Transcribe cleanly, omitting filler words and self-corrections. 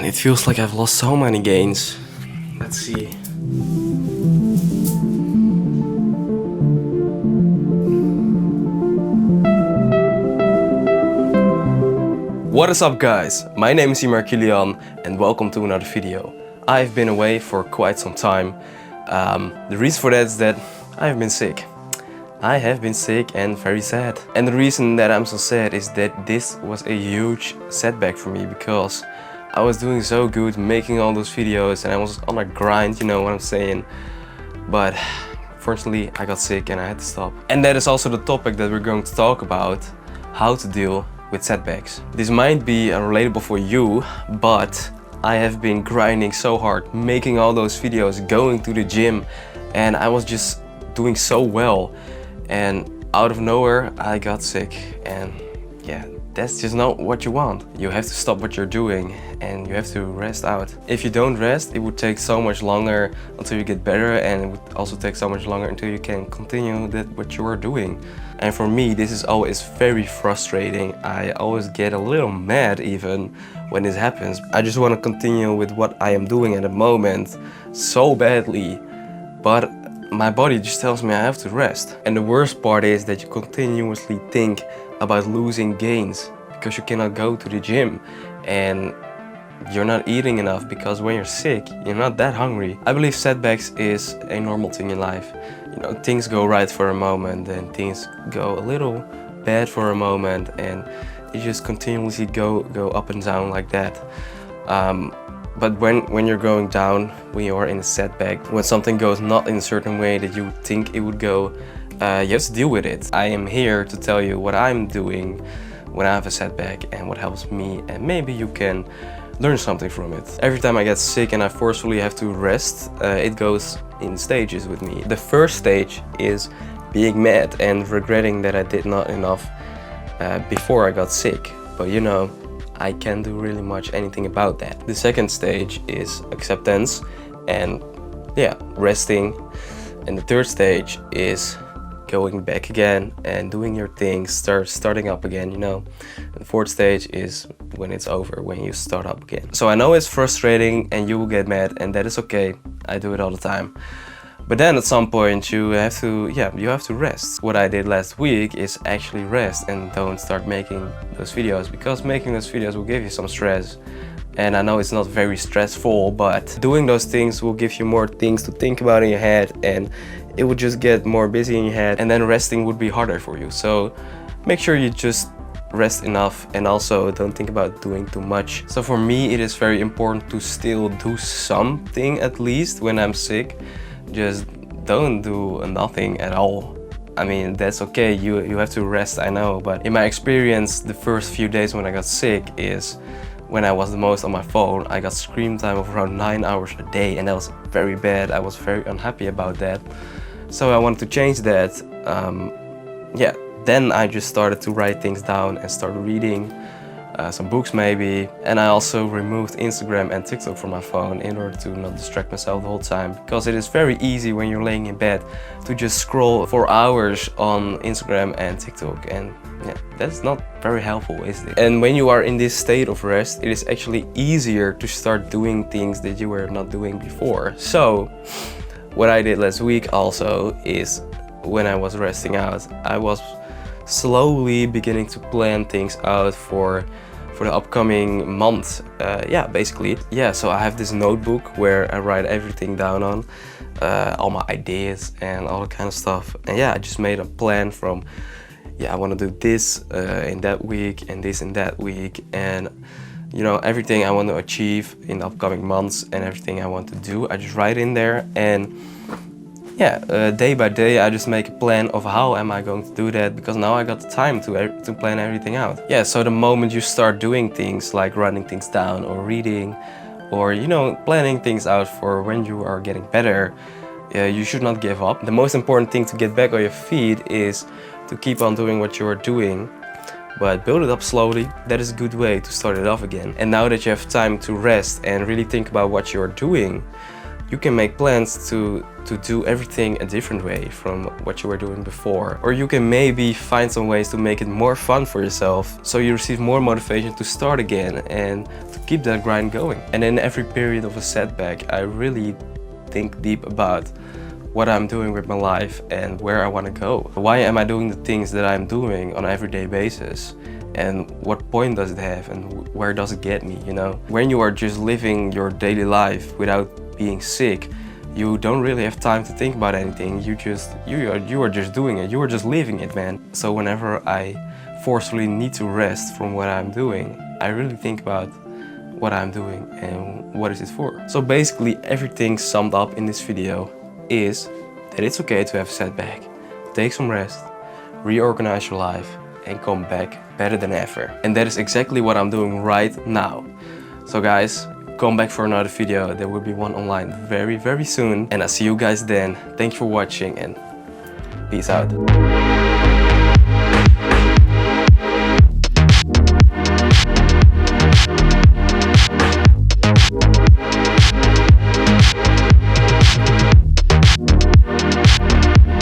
It feels like I've lost so many gains. Let's see. What is up, guys? My name is Kilian and welcome to another video. I've been away for quite some time. The reason for that is that I've been sick. I have been sick and very sad. And the reason that I'm so sad is that this was a huge setback for me, because I was doing so good making all those videos and I was on a grind, you know what I'm saying. But fortunately I got sick and I had to stop. And that is also the topic that we're going to talk about: how to deal with setbacks. This might be relatable for you, but I have been grinding so hard, making all those videos, going to the gym, and I was just doing so well. And out of nowhere I got sick, and yeah, that's just not what you want. You have to stop what you're doing and you have to rest out. If you don't rest, it would take so much longer until you get better, and it would also take so much longer until you can continue what you are doing. And for me, this is always very frustrating. I always get a little mad even when this happens. I just want to continue with what I am doing at the moment so badly, but my body just tells me I have to rest. And the worst part is that you continuously think about losing gains because you cannot go to the gym and you're not eating enough, because when you're sick, you're not that hungry. I believe setbacks is a normal thing in life. You know, things go right for a moment and things go a little bad for a moment, and you just continuously go up and down like that. But when you're going down, when you are in a setback, when something goes not in a certain way that you think it would go, you have to deal with it. I am here to tell you what I'm doing when I have a setback and what helps me, and maybe you can learn something from it. Every time I get sick and I forcefully have to rest, it goes in stages with me. The first stage is being mad and regretting that I did not enough before I got sick. But you know, I can't do really much anything about that. The second stage is acceptance and resting. And the third stage is going back again and doing your things, starting up again, you know. And the fourth stage is when it's over, when you start up again. So I know it's frustrating and you will get mad, and that is okay. I do it all the time. But then at some point you have to rest. What I did last week is actually rest and don't start making those videos, because making those videos will give you some stress. And I know it's not very stressful, but doing those things will give you more things to think about in your head, and it would just get more busy in your head, and then resting would be harder for you. So make sure you just rest enough, and also don't think about doing too much. So for me, it is very important to still do something at least when I'm sick. Just don't do nothing at all. I mean, that's okay, you have to rest, I know, but in my experience, the first few days when I got sick is when I was the most on my phone. I got screen time of around 9 hours a day, and that was very bad. I was very unhappy about that. So I wanted to change that. Then I just started to write things down and start reading some books maybe. And I also removed Instagram and TikTok from my phone in order to not distract myself the whole time, because it is very easy when you're laying in bed to just scroll for hours on Instagram and TikTok, and that's not very helpful, is it? And when you are in this state of rest, it is actually easier to start doing things that you were not doing before. So what I did last week also is, when I was resting out, I was slowly beginning to plan things out for the upcoming month. Basically. So I have this notebook where I write everything down on, all my ideas and all that kind of stuff. And I just made a plan from, I want to do this in that week and this in that week, and you know, everything I want to achieve in the upcoming months and everything I want to do, I just write in there. And day by day I just make a plan of how am I going to do that, because now I got the time to plan everything out. So the moment you start doing things like writing things down or reading, or you know, planning things out for when you are getting better, you should not give up. The most important thing to get back on your feet is to keep on doing what you are doing, but build it up slowly. That is a good way to start it off again. And now that you have time to rest and really think about what you are doing, You can make plans to do everything a different way from what you were doing before. Or you can maybe find some ways to make it more fun for yourself, so you receive more motivation to start again and to keep that grind going. And in every period of a setback, I really think deep about what I'm doing with my life and where I want to go. Why am I doing the things that I'm doing on an everyday basis? And what point does it have, and where does it get me, you know? When you are just living your daily life without being sick, you don't really have time to think about anything. You are just doing it. You are just living it, man. So whenever I forcefully need to rest from what I'm doing, I really think about what I'm doing and what is it for. So basically everything summed up in this video is that it's okay to have a setback. Take some rest, reorganize your life, and come back better than ever. And that is exactly what I'm doing right now. So guys, come back for another video. There will be one online very, very soon. And I'll see you guys then. Thanks for watching and peace out.